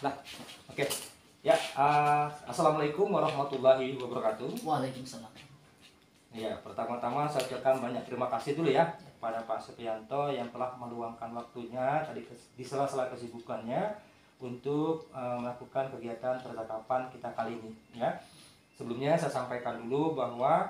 Nah, oke. Ya, assalamualaikum warahmatullahi wabarakatuh. Waalaikumsalam. Ya, pertama-tama saya ucapkan banyak terima kasih dulu ya pada Pak Supriyanto yang telah meluangkan waktunya tadi di sela-sela kesibukannya untuk melakukan kegiatan percakapan kita kali ini. Ya, sebelumnya saya sampaikan dulu bahwa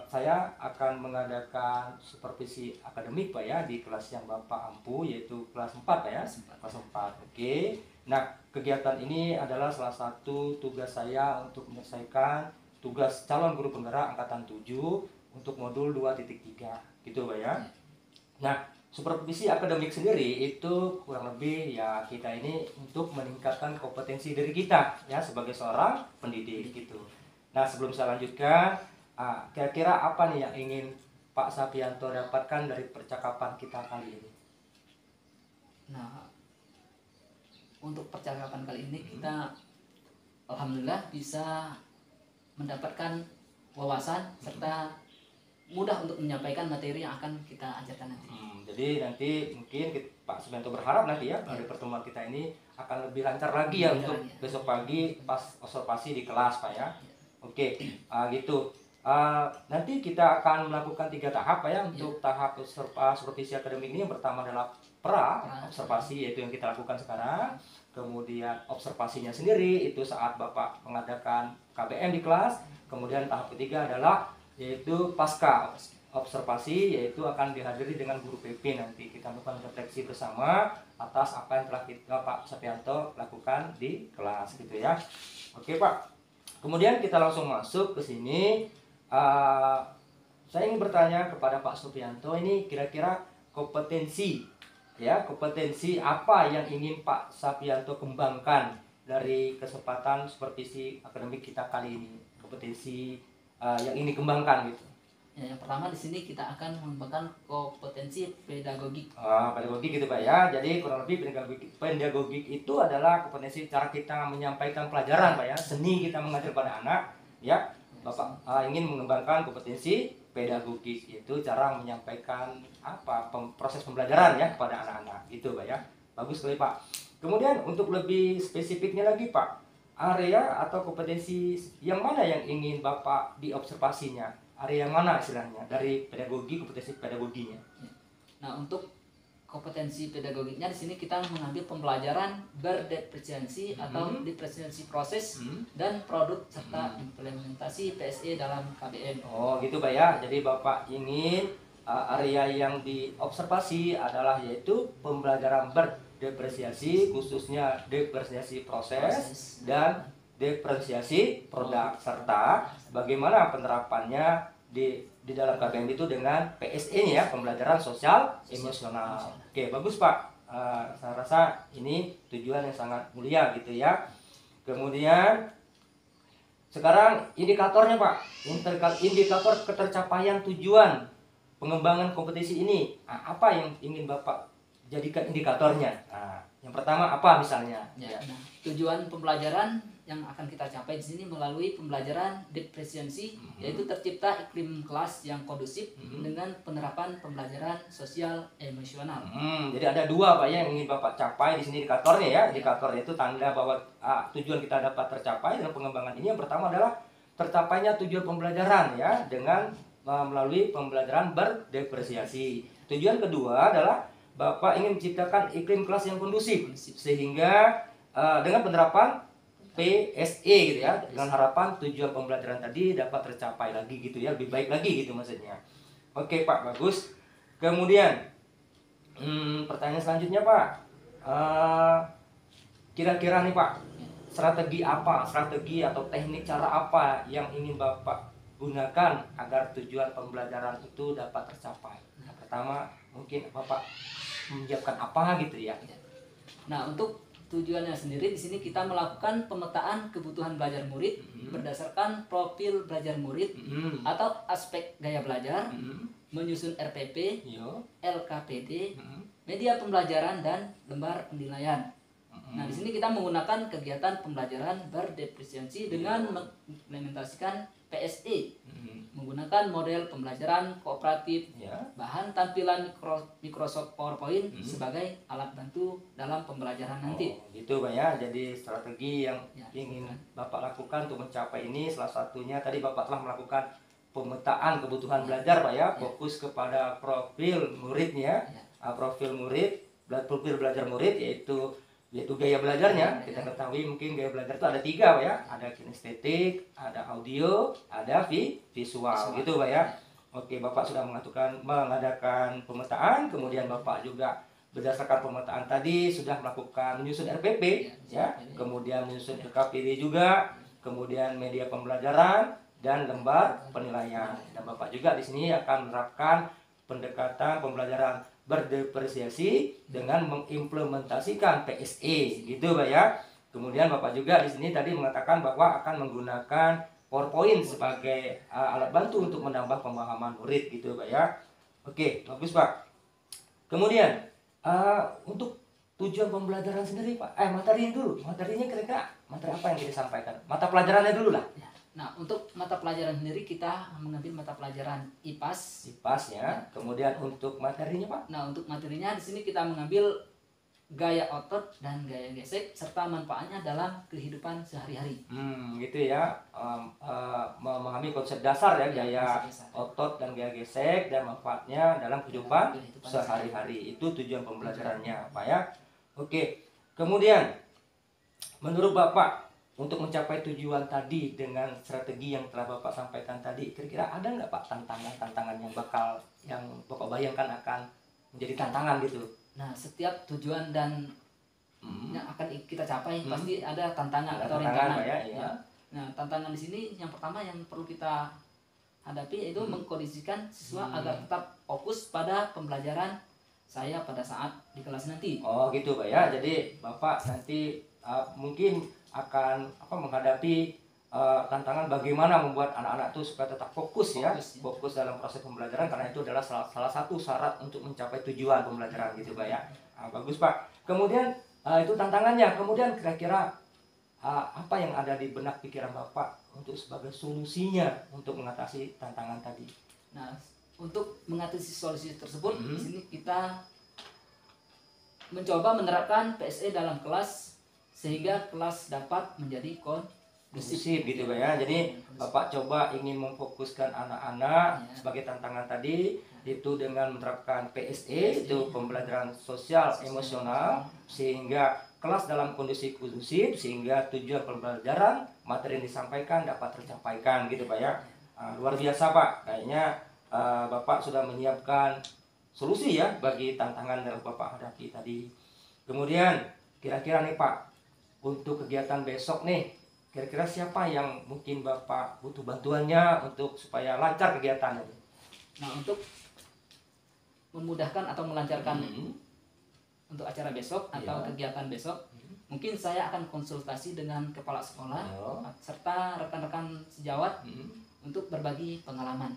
saya akan mengadakan supervisi akademik Pak ya di kelas yang Bapak ampu, yaitu kelas 4 Pak ya. Kelas 4. Oke. Nah, kegiatan ini adalah salah satu tugas saya untuk menyelesaikan tugas calon guru penggerak angkatan 7 untuk modul 2.3 gitu Pak ya. Nah, supervisi akademik sendiri itu kurang lebih ya kita ini untuk meningkatkan kompetensi diri kita ya sebagai seorang pendidik gitu. Nah, sebelum saya lanjutkan, kira-kira apa nih yang ingin Pak Supriyanto dapatkan dari percakapan kita kali ini? Nah, untuk percakapan kali ini kita alhamdulillah bisa mendapatkan wawasan serta mudah untuk menyampaikan materi yang akan kita ajarkan nanti. Jadi nanti mungkin Pak Supriyanto berharap nanti ya dari pertemuan kita ini akan lebih lancar lagi ya untuk besok pagi pas observasi di kelas Pak ya. Oke, gitu. Nanti kita akan melakukan 3 tahap Pak ya untuk tahap supervisi akademik ini. Yang pertama adalah observasi, yaitu yang kita lakukan sekarang. Kemudian observasinya sendiri itu saat Bapak mengadakan KBM di kelas. Kemudian tahap ketiga adalah yaitu pasca observasi, yaitu akan dihadiri dengan guru PP. Nanti kita melakukan refleksi bersama atas apa yang telah Pak Supriyanto lakukan di kelas gitu ya. Oke Pak. Kemudian kita langsung masuk ke sini. Saya ingin bertanya kepada Pak Supriyanto, ini kira-kira kompetensi apa yang ingin Pak Supriyanto kembangkan dari kesempatan supervisi akademik kita kali ini? Kompetensi yang ingin dikembangkan gitu. Ya, yang pertama di sini kita akan mengembangkan kompetensi pedagogik. Pedagogik gitu Pak ya. Jadi kurang lebih pedagogik itu adalah kompetensi cara kita menyampaikan pelajaran Pak ya. Seni kita mengajar pada anak ya. Bapak ingin mengembangkan kompetensi pedagogik, yaitu cara menyampaikan proses pembelajaran ya kepada anak-anak gitu Pak ya. Bagus sekali Pak. Kemudian untuk lebih spesifiknya lagi Pak, area atau kompetensi yang mana yang ingin Bapak diobservasinya? Area yang mana istilahnya dari pedagogi, kompetensi pedagoginya? Nah, untuk kompetensi pedagogiknya di sini kita mengambil pembelajaran berdepresiasi atau depresiasi proses dan produk serta implementasi PSE dalam KBM. Oh gitu Pak ya. Jadi Bapak ingin area yang diobservasi adalah yaitu pembelajaran berdepresiasi, khususnya depresiasi proses dan depresiasi produk serta bagaimana penerapannya di dalam KBM itu dengan PSE-nya ya, pembelajaran sosial emosional. Oke, bagus Pak. Saya rasa ini tujuan yang sangat mulia gitu ya. Kemudian sekarang indikatornya Pak, indikator ketercapaian tujuan pengembangan kompetisi ini. Apa yang ingin Bapak jadikan indikatornya? Yang pertama apa misalnya? Nah, tujuan pembelajaran yang akan kita capai di sini melalui pembelajaran depresiasi, yaitu tercipta iklim kelas yang kondusif dengan penerapan pembelajaran sosial emosional. Jadi ada 2 Pak ya yang ingin Bapak capai di sini indikatornya ya. Indikatornya itu tanda bahwa tujuan kita dapat tercapai dalam pengembangan ini. Yang pertama adalah tercapainya tujuan pembelajaran ya dengan melalui pembelajaran berdepresiasi. Tujuan kedua adalah Bapak ingin menciptakan iklim kelas yang kondusif sehingga dengan penerapan PSE gitu ya, dengan harapan tujuan pembelajaran tadi dapat tercapai lagi gitu ya, lebih baik lagi gitu maksudnya. Oke Pak, bagus. Kemudian pertanyaan selanjutnya Pak, kira-kira nih Pak, strategi atau teknik cara apa yang ingin Bapak gunakan agar tujuan pembelajaran itu dapat tercapai? Yang pertama mungkin Bapak menyiapkan apa gitu ya? Nah, untuk tujuannya sendiri di sini kita melakukan pemetaan kebutuhan belajar murid berdasarkan profil belajar murid atau aspek gaya belajar, menyusun RPP, LKPD, media pembelajaran dan lembar penilaian. Nah, di sini kita menggunakan kegiatan pembelajaran berdepresiasi dengan mengimplementasikan PSE. menggunakan model pembelajaran kooperatif, Ya. bahan tampilan Microsoft PowerPoint sebagai alat bantu dalam pembelajaran nanti. Oh, gitu Pak ya. Jadi strategi yang Ya, ingin Bapak lakukan untuk mencapai ini salah satunya tadi Bapak telah melakukan pemetaan kebutuhan belajar Pak ya, fokus kepada profil muridnya, profil murid, profil belajar murid yaitu gaya belajarnya. Kita ketahui mungkin gaya belajar itu ada 3 Pak ya, ada kinestetik, ada audio, ada visual gitu Pak ya. Oke, Bapak sudah mengadakan pemetaan, kemudian Bapak juga berdasarkan pemetaan tadi sudah melakukan menyusun RPP ya, kemudian menyusun LKPD juga, kemudian media pembelajaran dan lembar penilaian. Dan Bapak juga di sini akan menerapkan pendekatan pembelajaran berdepresiasi dengan mengimplementasikan PSE gitu Pak ya. Kemudian Bapak juga di sini tadi mengatakan bahwa akan menggunakan PowerPoint sebagai alat bantu untuk menambah pemahaman murid gitu Pak ya. Oke, bagus Pak. Kemudian untuk tujuan pembelajaran sendiri Pak, materinya dulu. Materinya kira-kira materi apa yang kita sampaikan? Mata pelajarannya dulu lah. Nah, untuk mata pelajaran sendiri kita mengambil mata pelajaran IPAS. IPAS ya. Kemudian untuk materinya Pak? Nah, untuk materinya di sini kita mengambil gaya otot dan gaya gesek serta manfaatnya dalam kehidupan sehari-hari. Gitu ya. Memahami konsep dasar ya, gaya otot dan gaya gesek dan manfaatnya dalam kehidupan sehari-hari. Itu tujuan pembelajarannya Pak ya. Oke. Kemudian menurut Bapak untuk mencapai tujuan tadi dengan strategi yang telah Bapak sampaikan tadi, kira-kira ada nggak Pak tantangan-tantangan yang Bapak bayangkan akan menjadi tantangan gitu? Nah, setiap tujuan dan yang akan kita capai pasti ada tantangan atau rintangan. Ya. Nah, tantangan di sini yang pertama yang perlu kita hadapi yaitu mengkondisikan siswa agar tetap fokus pada pembelajaran saya pada saat di kelas nanti. Oh gitu Pak ya. Jadi Bapak nanti mungkin akan menghadapi tantangan bagaimana membuat anak-anak itu supaya tetap fokus dalam proses pembelajaran, karena itu adalah salah satu syarat untuk mencapai tujuan pembelajaran gitu Pak ya. Bagus Pak. Kemudian itu tantangannya. Kemudian kira-kira apa yang ada di benak pikiran Bapak untuk sebagai solusinya untuk mengatasi tantangan tadi? Nah, untuk mengatasi solusi tersebut di sini kita mencoba menerapkan PSE dalam kelas sehingga kelas dapat menjadi kondusif gitu Pak ya. Jadi Bapak coba ingin memfokuskan anak-anak sebagai tantangan tadi itu dengan menerapkan PSE, itu pembelajaran sosial emosional, sehingga kelas dalam kondisi kondusif sehingga tujuan pembelajaran materi yang disampaikan dapat tercapaikan gitu Pak ya. Luar biasa Pak. Kayaknya Bapak sudah menyiapkan solusi ya bagi tantangan yang Bapak hadapi tadi. Kemudian kira-kira nih Pak, untuk kegiatan besok nih, kira-kira siapa yang mungkin Bapak butuh bantuannya untuk supaya lancar kegiatannya? Nah, untuk memudahkan atau melancarkan untuk acara besok atau kegiatan besok, mungkin saya akan konsultasi dengan kepala sekolah serta rekan-rekan sejawat untuk berbagi pengalaman.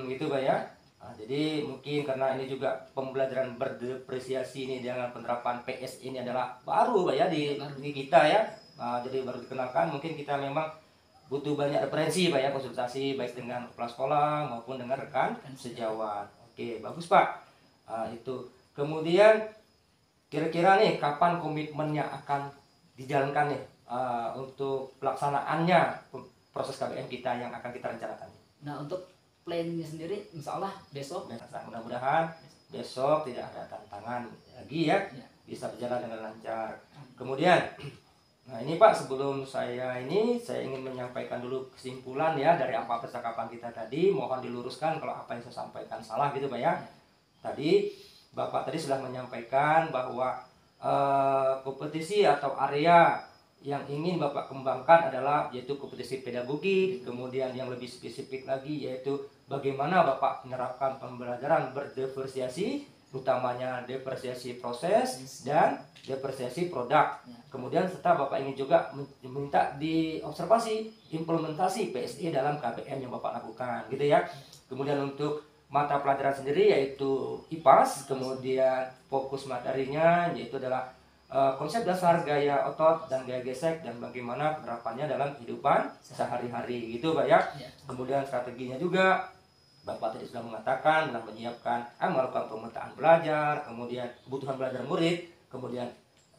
Gitu Pak ya. Jadi mungkin karena ini juga pembelajaran berdepresiasi ini dengan penerapan PS ini adalah baru Pak ya di kita ya. Jadi baru dikenalkan, mungkin kita memang butuh banyak referensi Pak ya, konsultasi baik dengan kepala sekolah maupun dengan rekan sejawat. Oke, bagus Pak. Itu. Kemudian kira-kira nih kapan komitmennya akan dijalankan nih untuk pelaksanaannya proses KBM kita yang akan kita rencanakan? Nah, untuk planningnya sendiri insya Allah besok. Mudah-mudahan besok tidak ada tantangan lagi ya, bisa berjalan dengan lancar. Kemudian nah ini Pak, sebelum saya ingin menyampaikan dulu kesimpulan ya dari apa percakapan kita tadi. Mohon diluruskan kalau apa yang saya sampaikan salah gitu Pak ya. Tadi Bapak tadi sudah menyampaikan bahwa kompetisi atau area yang ingin Bapak kembangkan adalah yaitu kompetisi pedagogi, kemudian yang lebih spesifik lagi yaitu bagaimana Bapak menerapkan pembelajaran berdiversiasi, utamanya diversiasi proses dan diversiasi produk. Kemudian serta Bapak ingin juga meminta diobservasi implementasi PSE dalam KBM yang Bapak lakukan gitu ya. Kemudian untuk mata pelajaran sendiri yaitu IPAS, kemudian fokus materinya yaitu adalah konsep dasar gaya otot dan gaya gesek dan bagaimana penerapannya dalam kehidupan sehari-hari gitu Pak ya. Kemudian strateginya juga Bapak tadi sudah mengatakan dalam menyiapkan melakukan pemetaan belajar, kemudian kebutuhan belajar murid, kemudian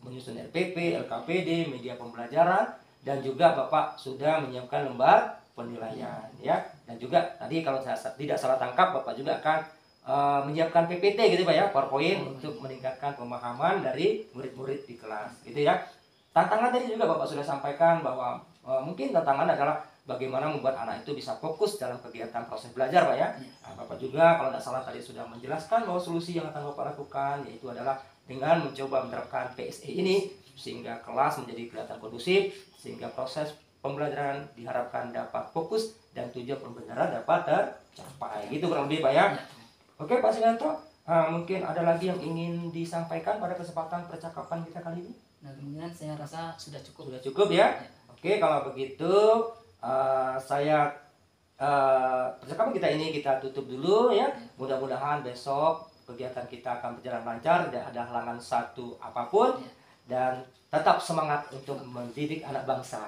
menyusun RPP, LKPD, media pembelajaran, dan juga Bapak sudah menyiapkan lembar penilaian ya. Dan juga tadi kalau saya tidak salah tangkap Bapak juga akan menyiapkan PPT gitu Pak ya, PowerPoint untuk meningkatkan pemahaman dari murid-murid di kelas gitu ya. Tantangan tadi juga Bapak sudah sampaikan bahwa mungkin tantangan adalah bagaimana membuat anak itu bisa fokus dalam kegiatan proses belajar Pak ya. Nah, Bapak juga kalau tidak salah tadi sudah menjelaskan bahwa solusi yang akan Bapak lakukan yaitu adalah dengan mencoba menerapkan PSE ini sehingga kelas menjadi kelihatan kondusif, sehingga proses pembelajaran diharapkan dapat fokus dan tujuan pembelajaran dapat tercapai gitu kurang lebih Pak ya. Oke Pak Sugianto, mungkin ada lagi yang ingin disampaikan pada kesempatan percakapan kita kali ini? Nah, kemudian saya rasa sudah cukup. Sudah cukup ya? Oke, kalau begitu percakapan kita ini kita tutup dulu ya. Mudah-mudahan besok kegiatan kita akan berjalan lancar, tidak ada halangan satu apapun, dan tetap semangat untuk mendidik anak bangsa.